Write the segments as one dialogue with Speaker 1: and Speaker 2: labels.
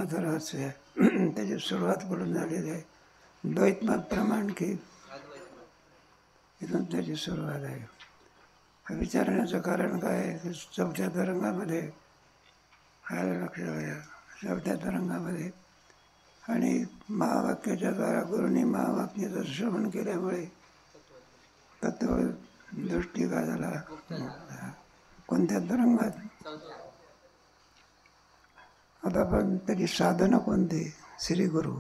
Speaker 1: धर्माचं रहस्य आहे. त्याची सुरुवात करून झालेली आहे. द्वैतमत प्रमाणकी इथून त्याची सुरुवात आहे. विचारण्याचं कारण काय आहे? चौथ्या तरंगामध्ये आलं लक्षात चौथ्या तरंगामध्ये आणि महावाक्याच्या द्वारा गुरुनी महावाक्याचं श्रवण केल्यामुळे तत्वदृष्टी काय झाला? कोणत्या तरंगात? आता पण त्याची साधनं कोणती? श्रीगुरु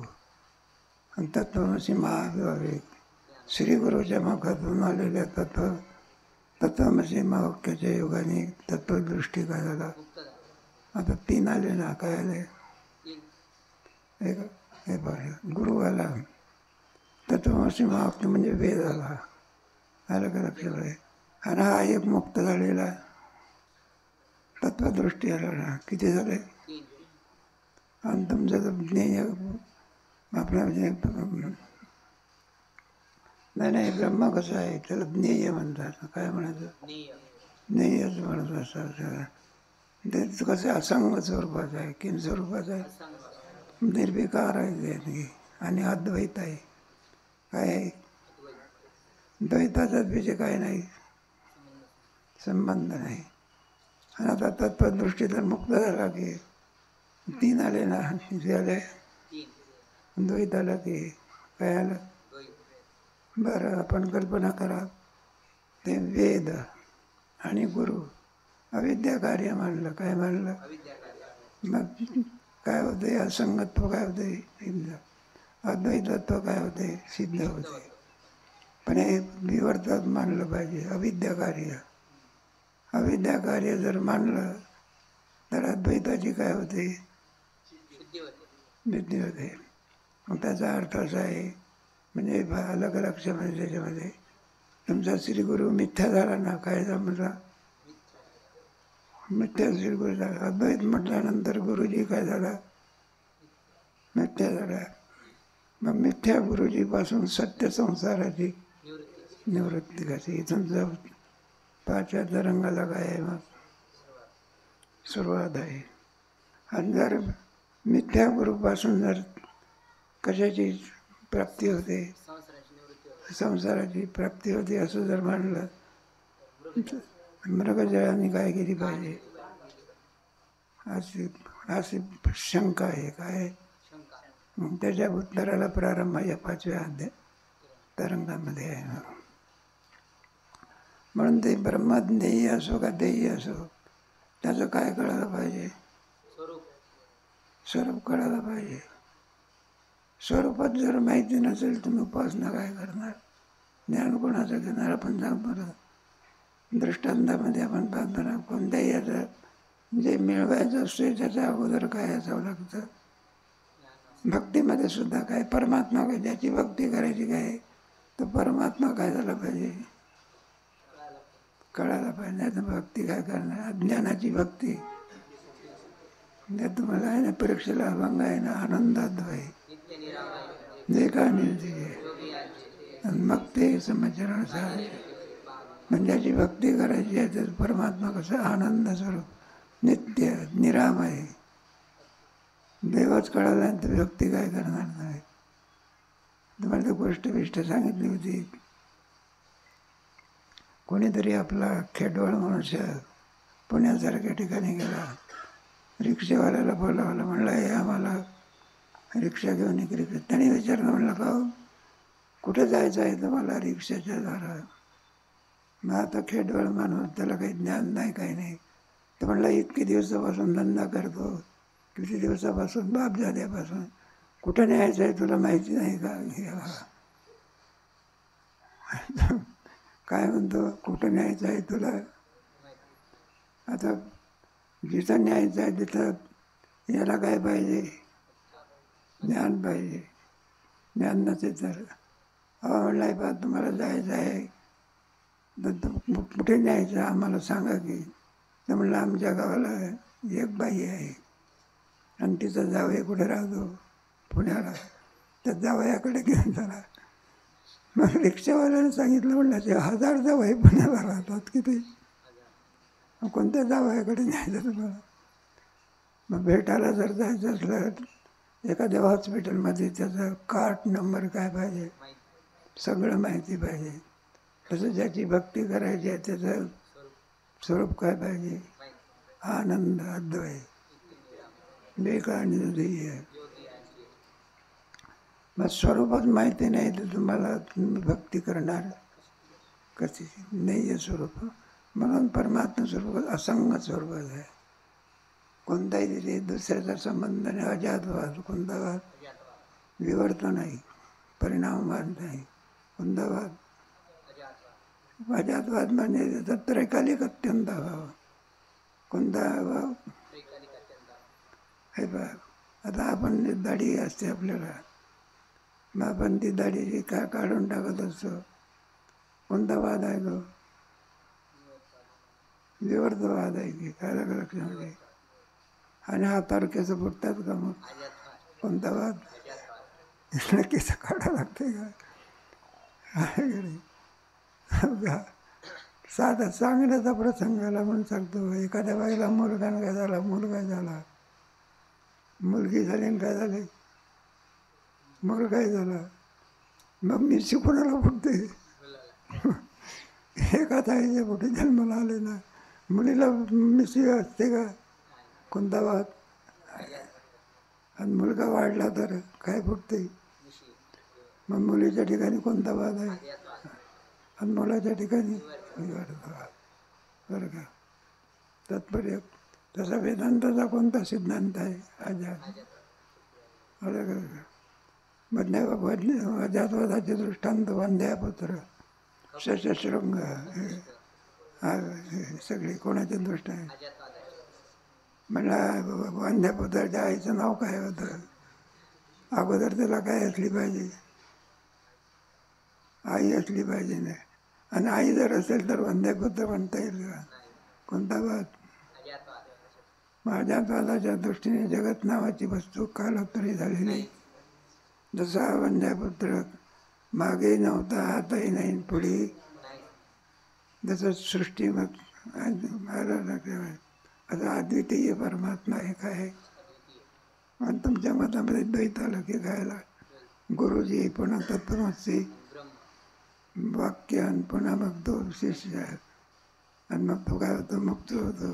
Speaker 1: आणि तत्वमसी महाविवेक. श्रीगुरूच्या मुखातून आलेल्या तत्वमसी महावाक्याच्या योगाने तत्वदृष्टी काय झाला? आता 3 आले ना. काय आले? हे पाहिजे गुरु आला, तत्वमसी महावाक्य म्हणजे वेद आला. आलं का लक्षात आहे? आणि हा एक मुक्त झालेला तत्वदृष्टी आला ना. किती झाले? आणि तुमचं ज्ञेय आपला म्हणजे नाही ब्रह्म कसं आहे त्याला ज्ञेय म्हणतात. काय म्हणायचं? ज्ञेयच म्हणत असं. ते कसं असंग स्वरूपाचं आहे. किन स्वरूपाचं आहे? निर्विकार आहे ते. आणि अद्वैत आहे. काय आहे? द्वैताचा विषय काय नाही, संबंध नाही. आणि आता तत्वदृष्टी तर मुक्त झाला की 3 आले ना. किती आले? द्वैत आलं की काय आलं? बरं, आपण कल्पना करा ते वेद आणि गुरु अविद्या कार्य मानलं. काय मानलं? मग काय होते? असंगत्व काय होते? सिद्ध. अद्वैतत्व काय होते? सिद्ध होते. पण हे विवर्तात मानलं पाहिजे. अविद्या कार्य, अविद्या कार्य जर मानलं तर अद्वैताची काय होते? सिद्धी होते. मग त्याचा अर्थ असा आहे, म्हणजे अलग लक्षामध्ये त्याच्यामध्ये तुमचा श्रीगुरु मिथ्या झाला ना. काय समजा? मिथ्या श्रीगुरु झाला. अद्वैत म्हटल्यानंतर गुरुजी काय झाला? मिथ्या झाला. मग मिथ्या गुरुजीपासून सत्य संसाराची निवृत्ती कशी? इथून जर 5व्या तरंगाला काय आहे? मग सुरुवात आहे. आणि जर मिथ्या गुरुपासून जर कशाची प्राप्ती होते? संसाराची प्राप्ती होते असं जर म्हणलं मृगजळाने काय केली पाहिजे? अशी शंका आहे. काय? मग त्याच्या उत्तराला प्रारंभ या 5व्या तरंगामध्ये आहे. म्हणून ते ब्रह्मज्ञेय असो का देय असो त्याचं काय कळायला पाहिजे? स्वरूप कळायला पाहिजे. स्वरूपात जर माहिती नसेल तुम्ही उपासना काय करणार? ज्ञान कोणाचं घेणार? आपण सांगतो दृष्टांतामध्ये आपण पाहतो ना, कोणत्याही याचं जे मिळवायचं असते त्याच्या अगोदर काय असावं लागतं? भक्तीमध्ये सुद्धा काय? परमात्मा काय? ज्याची भक्ती करायची काय तर परमात्मा काय झाला पाहिजे? कळायला पाहिजे. नाही तर भक्ती काय करणार? अज्ञानाची भक्ती. तुम्हाला आहे ना परीक्षेला अभंग आहे ना, आनंदाद्वय जे का आणि मग ते समचरण साधे. म्हणजे ज्याची भक्ती करायची आहे तर परमात्मा कसं? आनंद स्वरूप, नित्य निरामय. देवच कळाला नाही तर भक्ती काय करणार नाही. तुम्हाला गोष्ट सांगितली होती. कोणीतरी आपला खेडवळ मनुष्य पुण्यासारख्या ठिकाणी गेला. रिक्षेवाल्याला बोलावलं. म्हणलं हे आम्हाला रिक्षा घेऊन एक रिक्षा. त्याने विचारलं, म्हणलं का कुठे जायचं आहे तुम्हाला? रिक्षाच्या द्वारा. मग आता खेडवळ माणूस, त्याला काही ज्ञान नाही, काही नाही. तर म्हणलं इतके दिवसापासून धंदा करतो, किती दिवसापासून, बाप झाल्यापासून, कुठं न्यायचं आहे तुला माहिती नाही का? काय म्हणतो? कुठं न्यायचं आहे तुला? आता जिथं न्यायचं आहे तिथं याला काय पाहिजे? ज्ञान पाहिजे. ज्ञान नसेल तर म्हणलं बा तुम्हाला जायचं आहे तर कुठे न्यायचं आम्हाला सांगा की. तर म्हणलं आमच्या गावाला एक बाई आहे आणि तिचं जावई कुठे राहतो? पुण्याला. त्या जावयाकडे घेऊन चला. मग रिक्षावाल्याने सांगितलं, म्हणलं ते 1000 जावई पुण्याला राहतात किती, कोणत्या जावयाकडे न्यायचं तुम्हाला? मग भेटायला जर जायचं असलं एखाद्या हॉस्पिटलमध्ये त्याचा कार्ट नंबर काय पाहिजे सगळं माहिती पाहिजे. तसं ज्याची भक्ती करायची आहे त्याचं स्वरूप काय पाहिजे, आनंद अद्वय ध्येय. मग स्वरूपच माहिती नाही तर तुम्हाला भक्ती करणार कशी नाही आहे स्वरूप. म्हणून परमात्मा स्वरूप असंग स्वरूपात आहे. कोणताही तिथे दुसऱ्याचा संबंध नाही. अजातवाद कोणता वाद विवर्त नाही, परिणामवाद नाही. कोणता वाद अजातवाद म्हणजे त्याचा त्रैकालिक अत्यंत अभाव. कोणता अभाव हे बघ. आता आपण दाढी असते आपल्याला, मग आपण ती दाढी काढून टाकत असतो. कोणता वाद आहे तो? विवर्तवाद आहे की काय लक्षामध्ये. आणि हातावर केस फुटतात का मग? कोणता वाद? केस काढावं लागते का? साधा सांगण्याचा प्रसंग आला म्हणून सांगतो. एखाद्या बाईला मुलगा काय झाला, मुलगा झाला, मुलगी झाली आणि काय झाले, मुलगाही झाला. मग मी कोणाला फुटते? एका ताईच्या पोटी जन्माला आले ना, मुलीला मिशी असते का? कोणता वाद? आणि मुलगा वाढला तर काय फुटते? मग मुलीच्या ठिकाणी कोणता वाद आहे? आणि मुलाच्या ठिकाणी वाद. बरं का? तात्पर्य तसा वेदांताचा कोणता सिद्धांत आहे? अजातवादाचे दृष्टांत वंध्यापुत्र, शशशृंग, सगळे कोणाचे दृष्ट आहे? मला वंध्यापुत्राच्या आईचं नाव काय होतं? अगोदर त्याला काय असली पाहिजे? आई असली पाहिजे ना. आणि आई जर असेल तर वंध्यापुत्र म्हणता येईल का? कोणता वाद? अजातवादाच्या दृष्टीने जगत नावाची वस्तू कालोत्तरी झालेली. जसा वंध्यापुत्र मागे नव्हता, आताही नाही, पुढे जसं सृष्टी मग आता अद्वितीय परमात्मा एक आहे. आणि तुमच्या मतामध्ये द्वैत आलं की खायला गुरुजी पुन्हा तत्त्वमसी वाक्य आणि पुन्हा मग तो शिष्य आहे. आणि मग तो काय होतो? मुक्त होतो.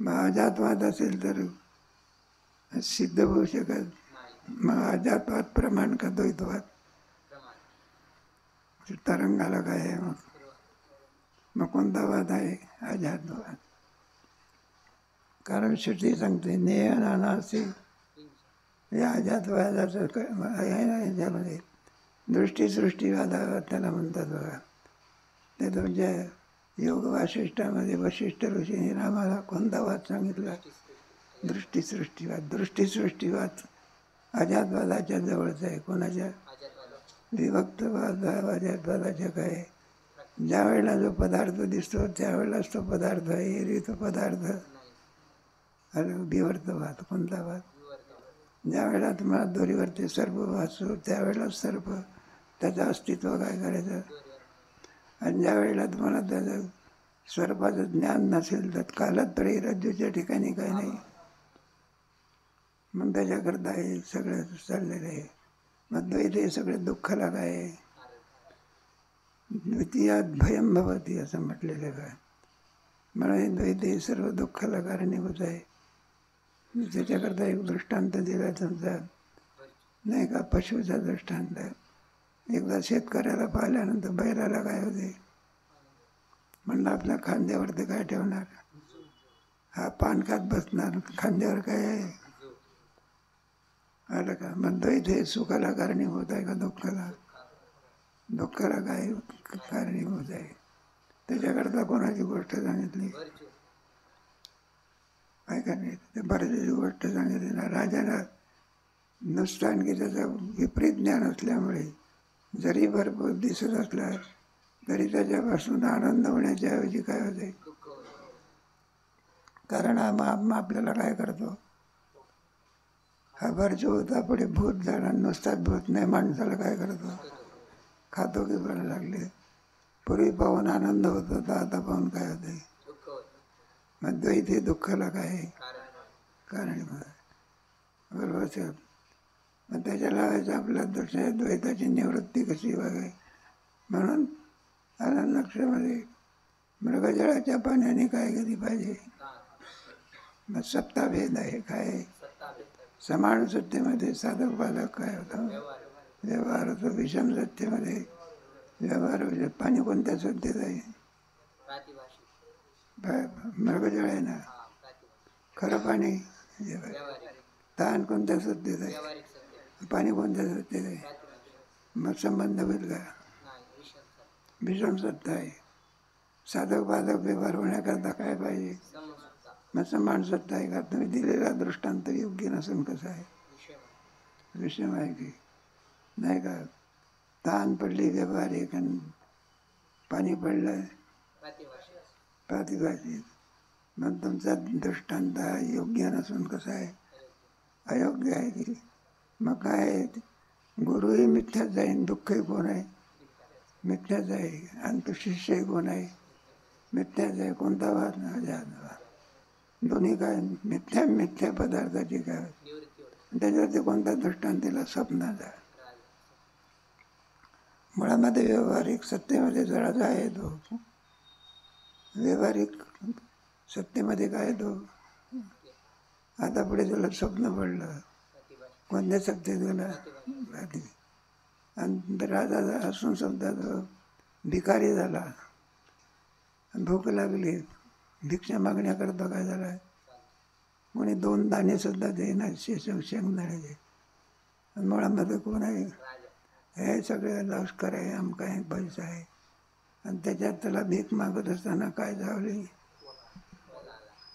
Speaker 1: मग अजातवाद असेल तर सिद्ध होऊ शकत. मग अजातवाद प्रमाण का द्वैतवाद? तरंगाला काय आहे मग कोणता वाद आहे? अजातवाद. कारण श्रुती सांगते नेह नानासी. या अजातवादाचं आहे ना याच्यामध्ये दृष्टीसृष्टीवाद त्याला म्हणतात बघा. ते तुमच्या योग वाशिष्ठामध्ये वशिष्ठ ऋषीने रामाला कोणता वाद सांगितला? दृष्टीसृष्टीवाद. दृष्टीसृष्टीवाद अजातवादाच्या जवळचा आहे. कोणाच्या? विभक्तवाद अजातवादाच्या काय? ज्या वेळेला जो पदार्थ दिसतो त्यावेळेलाच तो पदार्थ आहे, एरवी तो पदार्थ. आणि विवर्तवाद. कोणता वाद? ज्या वेळेला तुम्हाला दोरीवरती सर्प वाचतो त्यावेळेलाच सर्प त्याचं अस्तित्व काय करायचं. आणि ज्या वेळेला तुम्हाला त्याचं सर्पाचं ज्ञान नसेल तर कालत्रयी रज्जूच्या ठिकाणी काही नाही. मग त्याच्याकरता हे सगळं चाललेलं आहे. मग द्वैत हे सगळे दुःखाला काय आहे? द्वितीयात भयं भवती असं म्हटलेलं काय. म्हणून द्वैत हे सर्व दुःखाला कारणीभूत आहे. त्याच्याकरता एक दृष्टांत दिला तुमचा नाही का, पशुचा दृष्टांत. एकदा शेतकऱ्याला पाहिल्यानंतर बैलाला काय होते? म्हणलं आपल्या खांद्यावरती काय ठेवणार? हा पान खात बसणार, खांद्यावर काय आहे? आलं का? मग द्वैत हे सुखाला कारणीभूत आहे का दुःखाला? दुःखाला काय कारणीभूत आहे. त्याच्याकरता कोणाची गोष्ट सांगितली? काय का नाही, ते बऱ्याच गोष्ट सांगितली ना. राजाला नुसतं आणखी त्याचं विपरीत ज्ञान असल्यामुळे जरी भरपूर दिसत असला तरी त्याच्यापासून आनंद होण्याच्या ऐवजी काय होते? कारण हा आपल्याला काय करतो? हा भरजो होता पुढे भूत झाला. नुसताच भूत नाही, माणसाला काय करतो? खातो की बरं लागले. पूर्वी पाहून आनंद होत होता, आता पाहून काय होते? मग द्वैत हे दुःखाला काय आहे? कारण बरोबर. मग त्याच्या लावायचं आपल्या दृष्टीने द्वैताची निवृत्ती कशी बघाय. म्हणून आलं लक्षामध्ये मृगजळाच्या पाण्याने काय केली पाहिजे. मग सत्ताभेद आहे. काय समान सत्तेमध्ये साधक बाधक काय होतं, व्यवहार होतो. विषम सत्तेमध्ये व्यवहार म्हणजे पाणी कोणत्या सत्तेत आहे, मृगजळ आहे ना. खरं पाणी तहान कोणत्या सत्तेत आहे, पाणी कोणत्या सत्तेत आहे. मग संबंध का विषम सत्ता आहे. साधक बाधक व्यवहार होण्याकरता काय पाहिजे, मग समान सत्ता आहे का. तुम्ही दिलेला दृष्टांत योग्य नसून कसं आहे, विषम आहे की नाही का. तहान पडली व्यवहारिक आणि पाणी पडलं प्रातिभाषिक. मग तुमचा दृष्टांत हा योग्य नसून कसा आहे, अयोग्य आहे की. मग काय गुरुही मिथ्याच जाईन, दुःखही कोण आहे, मिथ्याच आहे. आणि तो शिष्यही कोण आहे, मिथ्याच आहे. कोणता वाद वाद दोन्ही काय मिथ्या मिथ्या पदार्थाची काय. त्याच्यावरती कोणता दृष्टांत दिला, स्वप्नाचा. मुळामध्ये व्यवहारिक सत्तेमध्ये जरा आहे तो. व्यवहारिक सत्तेमध्ये काय तो. आता पुढे तुला स्वप्न पडलं, कोणत्या सत्तेत गेला, आणि राजा असून सुद्धा तो भिकारी झाला. भूक लागली, भिक्षा मागण्याकरता काय झाला, कोणी 2 दाणे सुद्धा देणार शेंगदाण्याचे. मुळामध्ये कोण आहे, हे सगळे लष्कर आहे, आमका आहे, पैसा आहे. आणि त्याच्यात त्याला भीक मागत असताना काय झाली,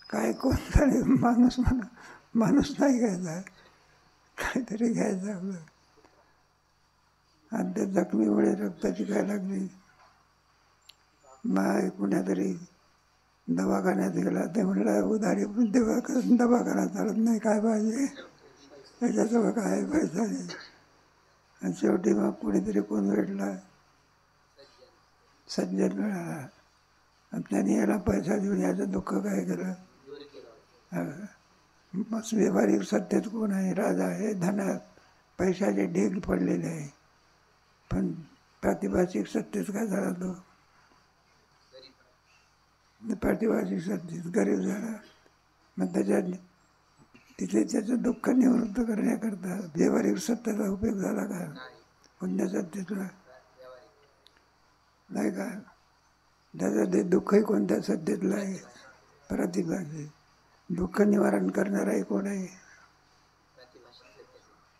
Speaker 1: काय कोणता माणूस माणूस नाही घ्यायचा, काहीतरी घ्यायचं आपलं. आणि त्या जखमीमुळे रक्ताची काय लागली. मग कुण्यातरी दवाखान्यात गेला, ते म्हणलं उधारी दवाखाना चालत नाही, काय पाहिजे, त्याच्याजवळ काय पैसा नाही. आणि शेवटी मग कुणीतरी कोण भेटला, सज्जन मिळाला. आणि त्याने याला पैसा देऊन याचं दुःख काय केलं. मग व्यवहारिक सत्तेत कोण आहे, राजा आहे, धनात पैशाचे ढीग पडलेले आहे. पण प्रातिभाषिक सत्तेत काय झाला, तो प्रातिभाषिक सत्तेत गरीब झाला. मग त्याच्यात तिथे त्याचं दुःख निवृत्त करण्याकरता व्यवहारिक सत्तेचा उपयोग झाला का, कोणत्या सत्तेतला नाही का. त्याचं ते दुःखही कोणत्या सत्तेतलं आहे, प्रातिभाषिक. दुःख निवारण करणाराही कोण आहे,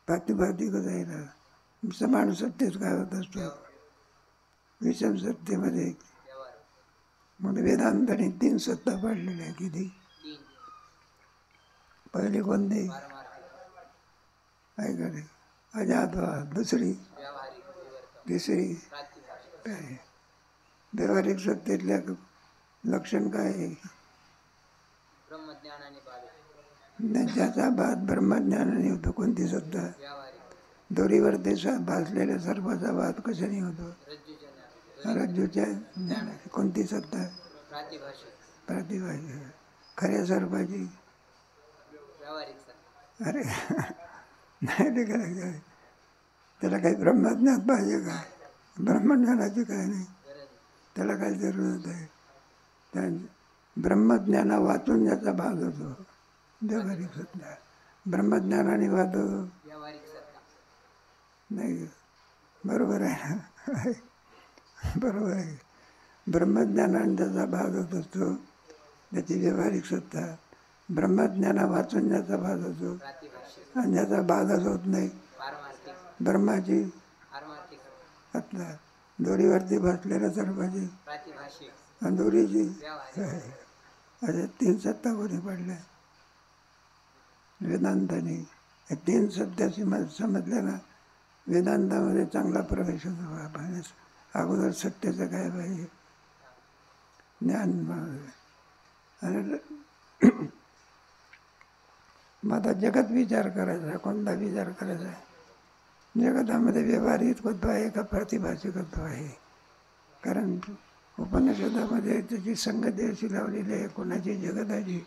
Speaker 1: प्रातिभाषिकच आहे ना. समान सत्तेत काय होत असतो, विषम सत्तेमध्ये. म्हणून वेदांताने 3 सत्ता पाडलेल्या आहे. किती, पहिली कोणती आहे का नाही, अजातवाद. दुसरी, तिसरी काय, व्यवहारिक सत्तेतल्या लक्षण काय आहे, ज्याचा बाद ब्रह्मज्ञानाने होतो. कोणती सत्ता, दोरीवर ते भासलेल्या सर्पाचा बाद कशाने होतो, रज्जूच्या ज्ञानाची. कोणती सत्ता, प्रातिभाषिक. खऱ्या सर्पाची, अरे नाही ते काय, त्याला काही ब्रह्मज्ञान पाहिजे का, ब्रह्मज्ञानाची काय नाही, त्याला काय जरूरत आहे. त्या ब्रह्मज्ञाना वाचून ज्याचा भाग होतो, व्यावहारिक सत्ता. ब्रह्मज्ञानाने वाद नाही, बरोबर आहे ना, बरोबर आहे. ब्रह्मज्ञानाने ज्याचा भाग होत असतो त्याची व्यावहारिक सत्ता. ब्रह्मज्ञाना वाचून ज्याचा भाग होतो आणि ज्याचा भागच होत नाही, ब्रह्माची सत्ता. दोरीवरती बसलेल्या सर्वांची आणि दोरीची, अशा 3 सत्ता कोणी पडल्या वेदांताने. या 3 सत्याची समजल्या ना, वेदांतामध्ये चांगला प्रवेश होतो. आपण अगोदर सत्याचं काय पाहिजे, ज्ञान. आणि मग आता जगत विचार करायचा, कोणता विचार करायचा आहे. जगतामध्ये व्यवहारिकत्व आहे का प्रातिभाषिकत्व आहे. कारण उपनिषदामध्ये त्याची संगती अशी लावलेली आहे, कोणाची, जगताची.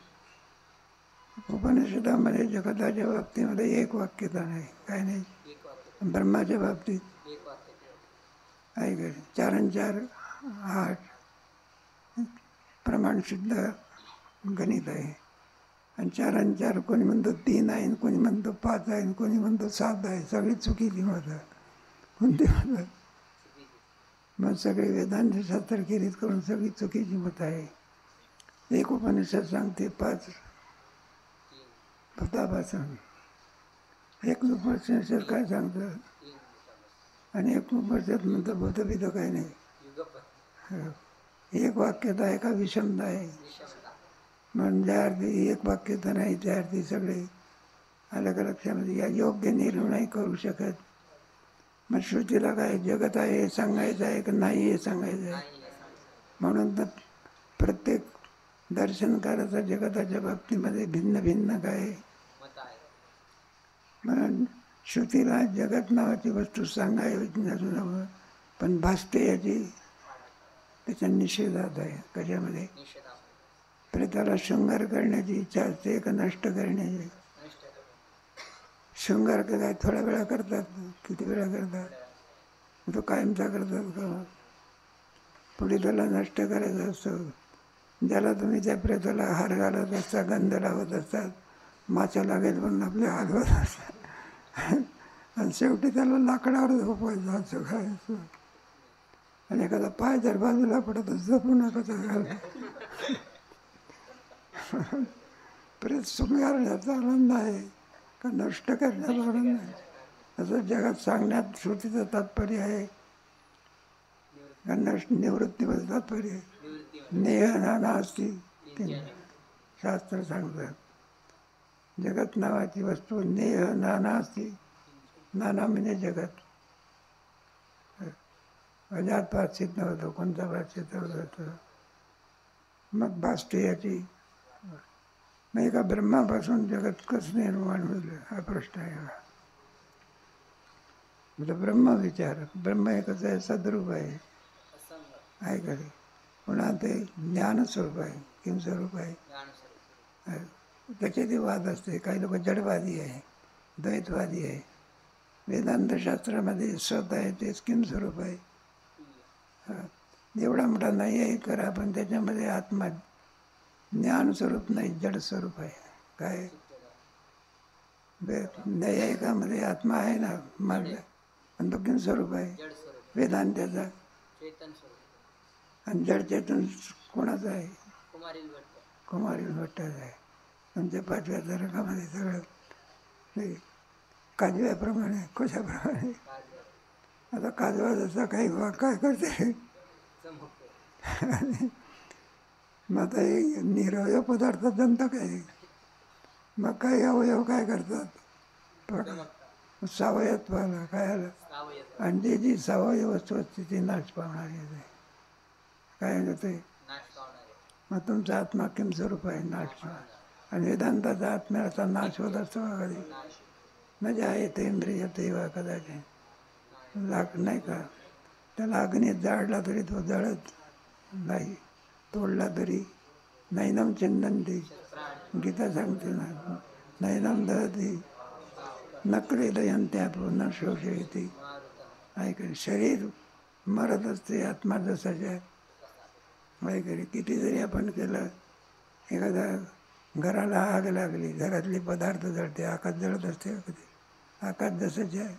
Speaker 1: उपनिषदामध्ये जगताच्या बाबतीमध्ये एक वाक्यता नाही, काय नाही. ब्रह्माच्या बाबतीत आहे का 4 आणि 4 8 प्रमाणशुद्ध गणित आहे. आणि 4 आणि 4 कोणी म्हणतो 3 आहे, कोणी म्हणतो 5 आहे, कोणी म्हणतो 7 आहे. सगळी चुकीची मतं. कोणती मतं? मग सगळे वेदांत शास्त्र किरीत करून सगळी चुकीची मतं आहे. एक उपनिषद सांगते 5 भूतापासून, एक उपनिषद काय सांगतं, आणि एक उपनिषद म्हणतं भूतभीत काही नाही. एक वाक्यता आहे का विषमता आहे? म्हणून ज्या अर्थी एक वाक्यता नाही त्या अर्थी सगळे अलग अलग क्षमता या योग्य निर्णय नाही करू शकत. मग श्रुतीला काय जगत आहे हे सांगायचं आहे का नाही हे सांगायचं आहे? म्हणून तर प्रत्येक दर्शनकाराचा जगताच्या बाबतीमध्ये भिन्न भिन्न काय. म्हणून श्रुतीला जगत नावाची वस्तू सांगायची नसून पण भासते याची त्याच्या निषेधात आहे. कशामध्ये? प्रेताला शृंगार करण्याची इच्छा असते का नष्ट करण्याची? शृंगार काय थोड्या वेळा करतात, किती वेळा करतात? तो कायमचा करतात का? पुढे त्याला नष्ट करायचं असतं. ज्याला तुम्ही त्या प्रेताला हार घालत असता, गंध लावत असतात, माचा लागेल म्हणून आपले हलवत असतात आणि शेवटी त्याला लाकडावर झोपायचं असं काय असं. आणि एखादा पाय जर बाजूला पडत असतं पुन्हा कसं घालतं. प्रेत शृंगारण्याचा आनंद आहे का नष्ट करण्याचा आनंद आहे? असं जगात सांगण्यात श्रुतीचं तात्पर्य आहे का निवृत्तीमध्ये तात्पर्य आहे? नेह नाना असती शास्त्र सांगतात. जगत नावाची वस्तू नेह नाना असती. नाना म्हणजे जगत. अजात पात सिद्ध होतो. कोणता पात सिद्ध होतो? मग भासते याची. मग एका ब्रह्मापासून जगत कसं निर्माण होईल हा प्रश्न आहे. म्हणजे ब्रह्म विचार. ब्रह्म हे कसं आहे? सद्रूप आहे का? पुन्हा ते ज्ञानस्वरूप आहे. किम स्वरूप आहे? त्याचे ते वाद असते. काही लोक जडवादी आहे, द्वैतवादी आहे. वेदांत शास्त्रामध्ये सत आहे तेच किम स्वरूप आहे. एवढा मोठा नाही आहे करा, पण त्याच्यामध्ये आत्मा ज्ञान स्वरूप नाही, जड स्वरूप आहे. काय नैयायिकामध्ये आत्मा आहे ना माझा, पण तो किम स्वरूप आहे? वेदांताचा. आणि जड चेतन कोणाचं आहे? कुमारी भट्टाचं आहे. तुमच्या 5व्या तरकामध्ये सगळं काजव्याप्रमाणे. कशाप्रमाणे? आता काजवा जसा काही काय करते मग आता हे निरवयव पदार्थ जमतं काय? मग काही अवयव काय करतात? सावयत्वाला काय आलं? आणि जी सावयव वस्तू असते ती नाश पावणारी आहे. काय होते? मग तुमचा आत्मा किम स्वरूप आहे? नाश पावणार. आणि वेदांताचा आत्म्याचा नाश होत असतो का कधी? म्हणजे आहे ते इंद्रिय तेव्हा कदाचित नाही का? त्याला अग्नीत जाळला तरी तो जळत नाही, तोडला तरी. नैनम चिंदंती गीता सांगते ना, नैनम दहती नकळे दयंत्या न शोषयती. ऐकले शरीर मरत असते, आत्मा जसाच्या. ऐकले किती जरी आपण केलं, एखादा घराला आग लागली, घरातले पदार्थ जळते, आकाश जळत असते कधी? आकाश जसंच आहे.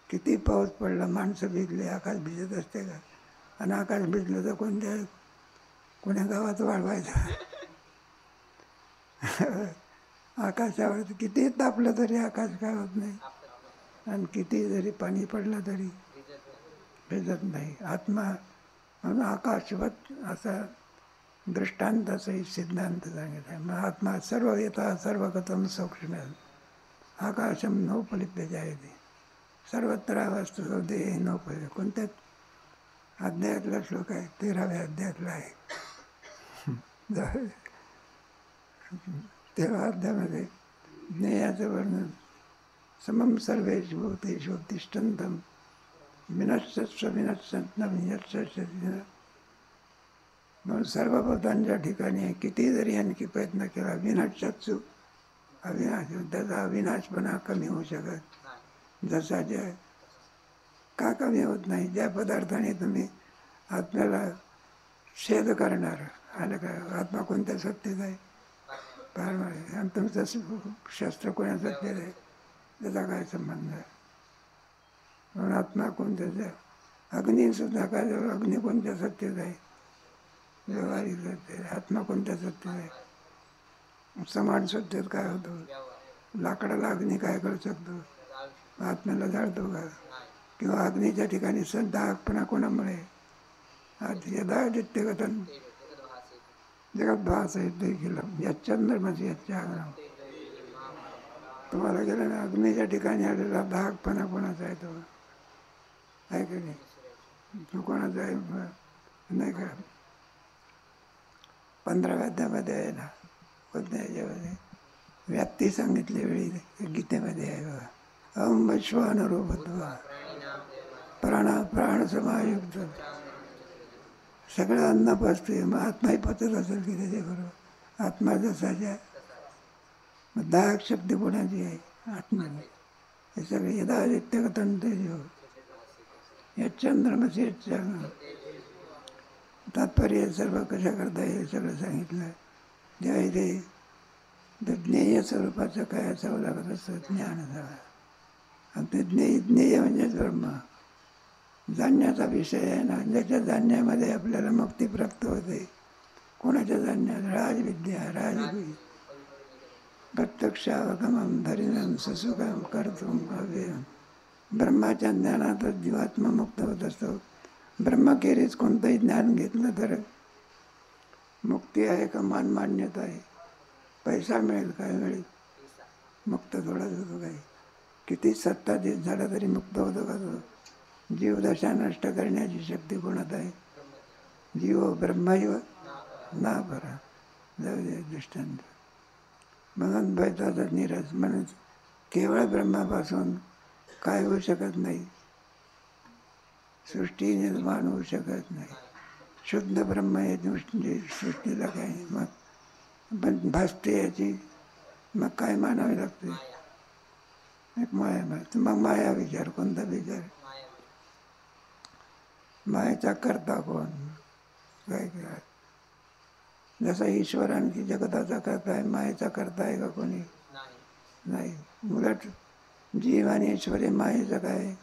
Speaker 1: किती पाऊस पडला, माणसं भिजले, आकाश भिजत असते का? आणि आकाश भिजलं तर कोण्या गावात वाढवायचं? आकाशावर किती तापलं तरी आकाश काय होत नाही, आणि किती जरी पाणी पडलं तरी भिजत नाही. आत्मा म्हणून आकाशवत असा दृष्टांताचाही सिद्धांत सांगितला आहे. मग आत्मा सर्व येता सर्वगतम सूक्ष्म आकाशम नौपलिप्य जायते सर्वत्र वास्तु देह नौपलिप्य. कोणत्या अध्यायातला श्लोक आहे? 13व्या अध्यायातला आहे. 13व्या अध्यायामध्ये ज्ञेयाचं वर्णन. समम सर्वेषु भूतेषु तिष्ठन्तं विनश्यस्व विनश्यन्तं यश्च. म्हणून सर्व भूतांच्या ठिकाणी किती जरी आणखी प्रयत्न केला, विनश्यत्सु अविनाश, त्याचा अविनाशपणा कमी होऊ शकत. जसा जे का कमी होत नाही? ज्या पदार्थाने तुम्ही आत्म्याला छेद करणार आलं का? आत्मा कोणत्या सत्तेत आहे? पारमार्थिक. आणि तुमचं शस्त्र कोणत्या सत्तेत आहे? त्याचा काय संबंध आहे? म्हणून आत्मा कोणत्या अग्नीसुद्धा काय झालं? अग्नी कोणत्या सत्तेत आहे? व्यवहारिक सत्तेत. आत्मा कोणत्या सत्तेत आहे? समान सत्तेत काय होतं? लाकडाला अग्नी काय करू शकतो? आत्म्याला जाळतो का? किंवा अग्नीच्या ठिकाणी दागपणा कोणामुळे? यदादित्य कथन जगात भास आहे देखील यच्चंद्रमसी यच्चाग्रम. तुम्हाला गेलं ना अग्नीच्या ठिकाणी आलेला दागपणा कोणाचा आहे? तो आहे की नाही? तो कोणाचा आहे? नाही का? 15व्या अध्यायामध्ये आहे ना, कोणत्या याच्यामध्ये व्याप्ती सांगितली वेळी गीतेमध्ये आहे बघा. अहम विश्वानुरूपत्व प्राण समायुक्त. सगळं अन्न पचते, मग आत्माही पचत असेल की त्याच्याबरोबर. आत्मा जसाच्या मग दाहक शक्ती कोणाची आहे? आत्म्याने. हे सगळे यदादित्य तेजो यच्चंद्रमसी यच्चाग्रम. तात्पर्य सर्व कशा करता हे सगळं सांगितलं. ज्या इथे ज्ञेय स्वरूपाचं काय असावं लागत असतं? ज्ञान असावं. आणि ते ज्ञेय म्हणजेच ब्रह्म. जाणण्याचा विषय आहे ना, ज्याच्या जाणण्यामध्ये आपल्याला मुक्ती प्राप्त होते. कोणाच्या जाणण्यात? राजविद्या राजविद्या प्रत्यक्षावगमन धरिणं सुसुखम कर्तुम अव्ययम. ब्रह्माच्या ज्ञानातच जीवात्मा मुक्त होत असतो. ब्रह्मखेरीज कोणतंही ज्ञान घेतलं तर मुक्ती आहे का मान्यता आहे? पैसा मिळेल काय मिळेल? मुक्त थोडाच होतो काही. किती सत्ताधीश झाला तरी मुक्त होतो का तो? जीवदशा नष्ट करण्याची शक्ती कोणात आहे? जीव ब्रह्मैव ना परा. जाऊ दे दृष्टांत. म्हणून द्वैताचा निरस. म्हणून केवळ ब्रह्मापासून काय होऊ शकत नाही? सृष्टी निर्माण होऊ शकत नाही. शुद्ध ब्रह्म हे सृष्टीला काय? मग पण भासते याची मग काय मानावे लागते? एक माया. मग माया विचार. कोणता विचार? मायेचा करता कोण? काय काय? जसा ईश्वर आणखी जगताचा करता आहे, मायेचा करता आहे का कोणी? नाही. उलट जीव आणि ईश्वर हे मायेचं काय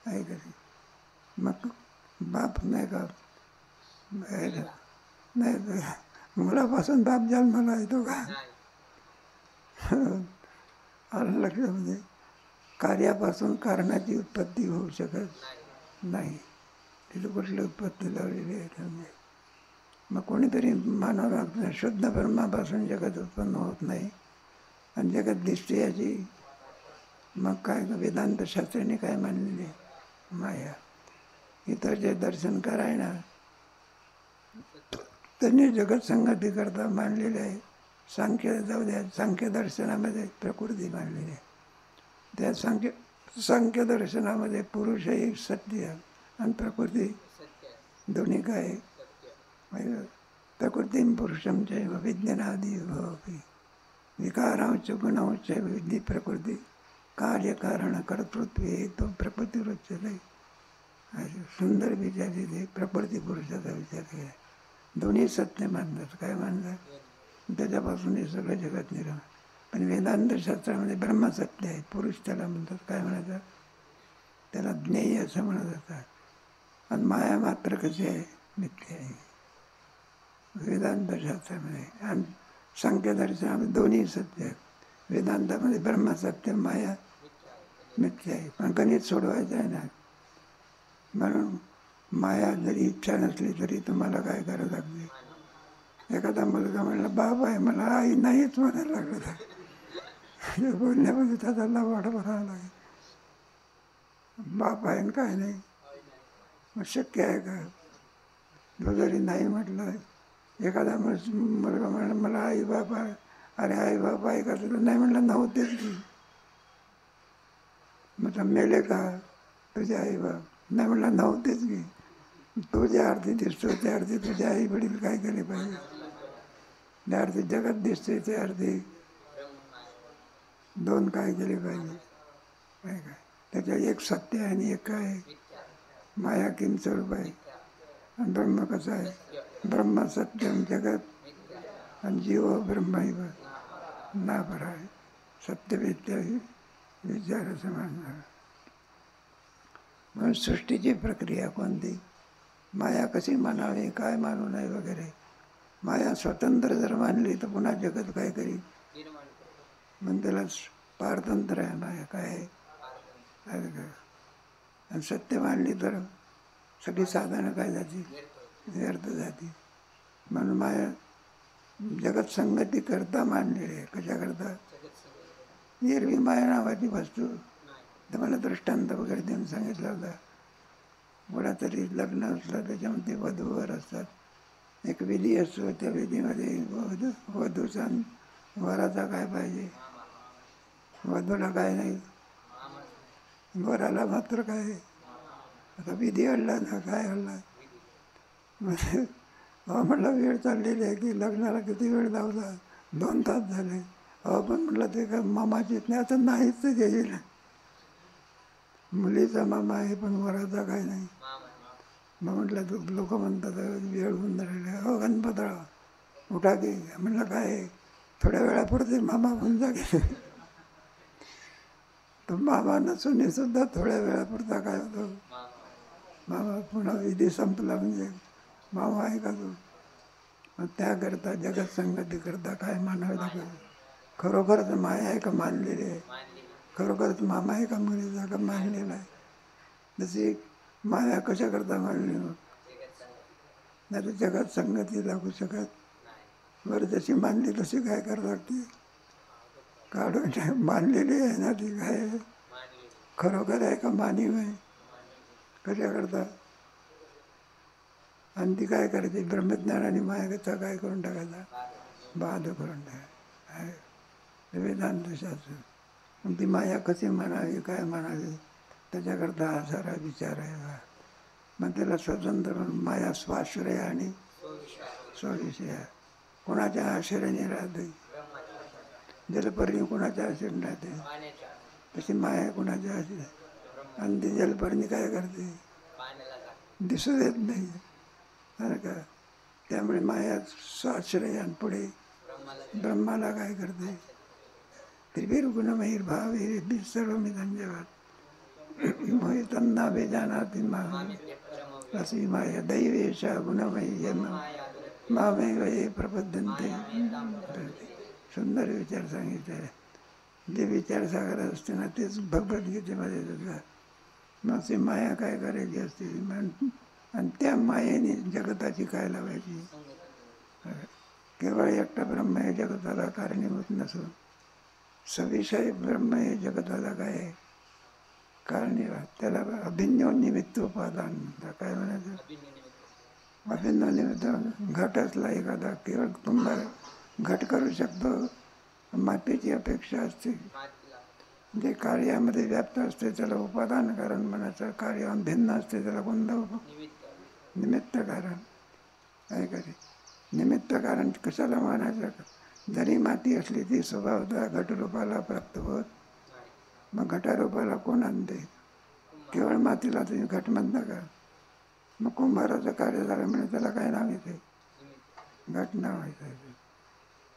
Speaker 1: आहे का? मग बाप नाही का? नाही. मुलापासून बाप जन्माला येतो का? आलं लक्षामध्ये? कार्यापासून कारणाची उत्पत्ती होऊ शकत नाही. तिथे कुठली उत्पत्ती लावलेली आहे त्यामुळे. मग कोणीतरी मानावं लागतं. शुद्ध ब्रह्मापासून जगत उत्पन्न होत नाही. आणि जगत दिसते याची मग काय? वेदांत शास्त्राने काय मानलेले? माया. इतर जे दर्शनकार आहे ना, त्यांनी जगत संगती करता मानलेले आहे. सांख्य जाऊ द्या, सांख्य दर्शनामध्ये प्रकृती मानलेली आहे. त्या सांख्य दर्शनामध्ये पुरुष एक सत्य आणि प्रकृती दोन्ही काय? प्रकृती पुरुषम चैव विज्ञानादि भवति विकारांच गुणांच विद्धी प्रकृती कार्यकारण कर्तृत्व तो प्रकृती उच्यते. सुंदर विचार तिथे प्रकृती पुरुषाचा विचार केला. दोन्ही सत्य मानतात. काय मानतात? त्याच्यापासून हे सगळं जगत निर्माण. पण वेदांत शास्त्रामध्ये ब्रह्मसत्य आहे. पुरुष त्याला म्हणतात. काय म्हणायचं? त्याला ज्ञेय असं म्हणत जातात. आणि माया मात्र कशी आहे? मिथ्या आहे. वेदांत शास्त्रामध्ये आणि सांख्य दर्शनामध्ये दोन्ही सत्य आहेत. वेदांतामध्ये ब्रह्मसत्य, माया मिथ्या आहे. पण गणित सोडवायचं आहे ना, म्हणून माया जरी इच्छा नसली तरी तुम्हाला काय करावं लागते? एखादा मुलगा म्हणला बाप आहे, मला आई नाहीच म्हणायला लागलं तर बोलण्यामध्ये त्याला वाट भरावं लागेल. बाप आहे काय नाही? मग शक्य आहे का? तो जरी नाही म्हटलं, एखादा मुलगा म्हणला मला आई बाप आहे, अरे आई बाप आहे का? तुला नाही म्हणलं नव्हतेच की. मग मेले का तुझे आई बाप? नाही म्हणलं नव्हतेच की. तुझ्या अर्थी दिसतो त्या अर्थी तुझे आई वडील काय केले पाहिजे? त्या अर्थी जगत दिसते त्या अर्थी दोन काय केले पाहिजे? काय काय त्याच्या एक सत्य आहे आणि एक काय आहे, माया किम स्वरूप आहे आणि ब्रह्म कसं आहे, ब्रह्म सत्यम जगत आणि जीव ब्रह्मैव ना परा आहे. सत्यवेत्या विचार समजणार. म्हणून सृष्टीची प्रक्रिया कोणती, माया कशी मानावी, काय मानू नये वगैरे. माया स्वतंत्र जर मानली तर पुन्हा जगत काय करील, म्हणून त्याला पारतंत्र आहे माया. काय आहे, आणि सत्य मानली तर सगळी साधनं काय जाती, व्यर्थ जाती. म्हणून माया जगत संगती करता मानलेली आहे. कशा करता, एरवी माया नावाची वस्तू तर मला दृष्टांत वगैरे देऊन सांगितलं होता. कोणातरी लग्न असलं त्याच्यामध्ये वधूवर असतात, एक विधी असतो, त्या विधीमध्ये वधूचा वराचा काय पाहिजे, वधूला काय नाही, वराला मात्र काय. आता विधी हल्ला ना, काय हल्ला. म्हटलं वेळ चाललेली आहे की, लग्नाला किती वेळ लावला, 2 तास झाले. पण म्हटलं ते का मामाचीच नाही, आता नाहीच ते घेईल. मुलीचा मामा आहे पण वराचा काय नाही. मग म्हटलं लोक म्हणतात वेळ होऊन राहिले. हो गणपतराव उठा की. म्हटलं काय, थोड्या वेळापुरते मामा होऊन जा की. तो मामा नसून सुद्धा थोड्या वेळापुरता काय होतो, मामा. पुन्हा विधी संपला म्हणजे मामा आहे का तो. मग त्याकरता जगत संगती करता काय मानावं लागेल. खरोखरच माया आहे का मानलेली आहे, खरोखरच मामा आहे का मुलीचा का मानलेला आहे. जशी माया कशा करता मानली, मग नाही तर जगात संगती लागू शकत. बरं जशी मानली तशी काय करावं लागते, काढून मानलेली आहे ना ती. काय खरोखर आहे का मानीव आहे, कशा करता. आणि ती काय करायची, ब्रह्मज्ञान आणि मायाचा काय करून टाकायचा, बाद करून टाकायचा. वेदांत शास्त्र. मग ती माया कशी म्हणावी, काय म्हणावी, त्याच्याकरता हा सारा विचार आहे. मग त्याला स्वतंत्र माया स्वाश्रय आणि स्वविषय. कोणाच्या आश्रयाने राहते, जलपर्णी कोणाच्या आश्रयाने राहते, तशी माया कोणाच्या आश्रय. आणि ती जलपर्णी काय करते, दिसू देत नाही का. त्यामुळे माया स्वाश्रय आणि पुढे ब्रह्माला काय करते, त्रिवीर गुणमयीर भावी सर्वमी धन्यवाद मोहितांना बेजानाती मामे अशी माया दैवेशा गुणमयी मामे वये प्रबद्धन्ते. सुंदर विचार सांगितले. जे विचार सागर असते ना तेच भगवद्गीतेमध्ये जातात. मग ती माया काय करायची असते, आणि त्या मायेने जगताची काय लावायची. केवळ एकटा ब्रह्म हे जगताला कारणीभूत नसून सविषय ब्रह्म हे जगताला काय आहे कारणीभूत. त्याला अभिन्न निमित्त उपादान म्हणतात. काय म्हणायचं, अभिन्न निमित्त. घट असला एखादा, केवळ तुम्हाला घट करू शकतो, मातीची अपेक्षा असते. जे कार्यामध्ये व्याप्त असते त्याला उपादान कारण म्हणायचं. कार्य भिन्न असते त्याला कोणतं, निमित्त कारण. काय करे, निमित्त कारण कशाला म्हणायचं. जरी माती असली ती स्वभावतः घटरूपाला प्राप्त होत. मग घटारूपाला कोण आणते, केवळ मातीला तुम्ही घट म्हणता का. मग कुंभाराचं कार्य झालं म्हणजे त्याला काय नाव येते, घट नाव येते.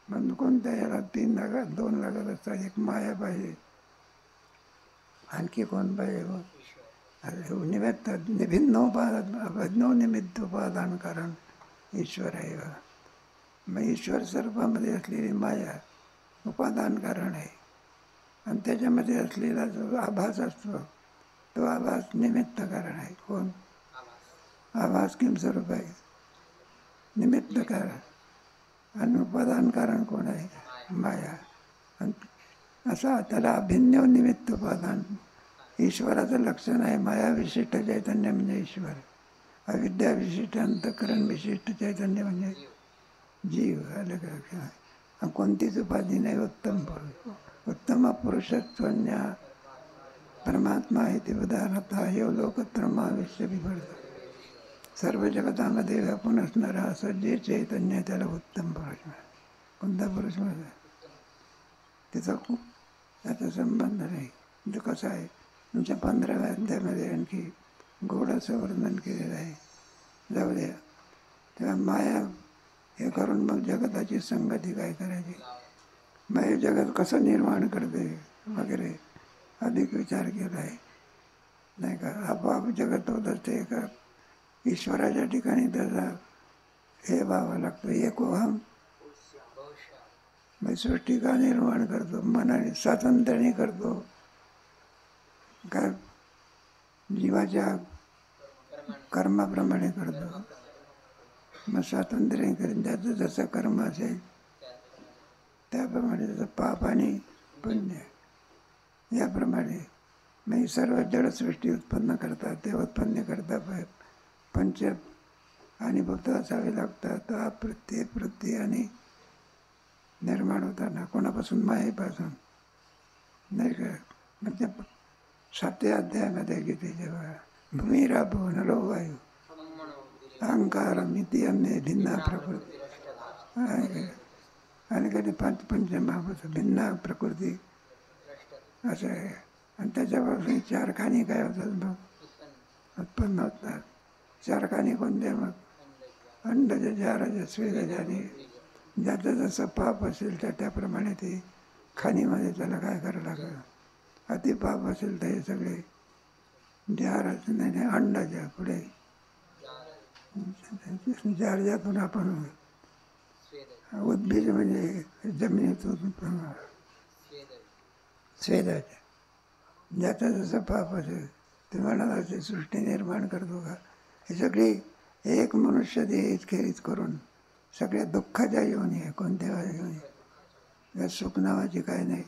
Speaker 1: मग कोणत्या याला 3 लागत, 2 लागत असतात. एक माया पाहिजे, आणखी कोण पाहिजे, मग निमित्त भिन्नो निमित्त उपादान कारण ईश्वर आहे. मग ईश्वर सर्वामध्ये असलेली माया उपादान कारण आहे. आणि त्याच्यामध्ये असलेला जो आभास असतो तो आभास निमित्त कारण आहे. कोण, आभास किम स्वरूप आहे, निमित्त कारण. आणि उपादान कारण कोण आहे, माया. असा त्याला अभिन्न निमित्त उपादान. ईश्वराचं लक्षण आहे माया विशिष्ट चैतन्य म्हणजे ईश्वर, अविद्या विशिष्ट अंतःकरण विशिष्ट चैतन्य म्हणजे जीव. आलं का लक्षण. कोणतीच उपाधी नाही. उत्तम पुरुष, उत्तम पुरुषत्वन्या परमात्मा इथे उदाहरणतः यो लोकत्रमाविष्य बिभर्त. सर्व जगतामध्ये व्यापून असणारा असं जे चैतन्य त्याला उत्तम पुरुष म्हणा. कोणता पुरुष म्हणा, त्याचा खूप त्याचा संबंध नाही. म्हणजे कसा आहे, तुमच्या 15व्या अध्यायामध्ये आणखी गोड असं वर्णन केलेलं आहे. जाऊ द्या. तेव्हा माया हे करून मग जगताची संगती काय करायची, मग हे जगत कसं निर्माण करते वगैरे अधिक विचार केला आहे, नाही का. आपोआप जगत होत असते का ईश्वराच्या ठिकाणी त्याचा हे व्हावं लागतं, एकोहम. मग सृष्टी का निर्माण करतो, मनाने स्वातंत्र्याने करतो का जीवाच्या कर्माप्रमाणे करतो. मग स्वातंत्र्याने करेन, त्याचं जसं कर्म असेल त्याप्रमाणे त्याचं पाप आणि पुण्य याप्रमाणे. मग सर्व जडसृष्टी उत्पन्न करतात, ते उत्पन्न करतात पंच आणि भूत असावे लागतात. प्रत्यय प्रत्यय आणि निर्माण होताना कोणापासून, मायेपासून, नाही का. मग त्या 7व्या अध्यायामध्ये गीते जेव्हा भूमिराभो नलो वायू अहंकार मिती अन्य भिन्ना प्रकृती, आणि कधी पंचमहाभूत भिन्ना प्रकृती असं आहे. आणि त्याच्यापासून 4 खाणी काय होतात मग उत्पन्न होतात. 4 खाणी कोणत्या मग, अंडज जारज स्वेदज, आणि ज्याचं जसं पाप असेल त्याप्रमाणे ते खाणीमध्ये त्याला काय करावं लागलं. अति पाप असेल तर हे सगळे जारज, नाही अंडज, पुढे जारजातून आपण उद्भिज म्हणजे जमिनीतून स्वेदज, ज्याचं जसं पाप असेल ते म्हणाला असे सृष्टी निर्माण करतो का. हे सगळी एक मनुष्य देह खेरीज करून सगळ्या दुःखाच्या योनी आहे. कोणत्या योनी, या सुख नावाची काय नाही,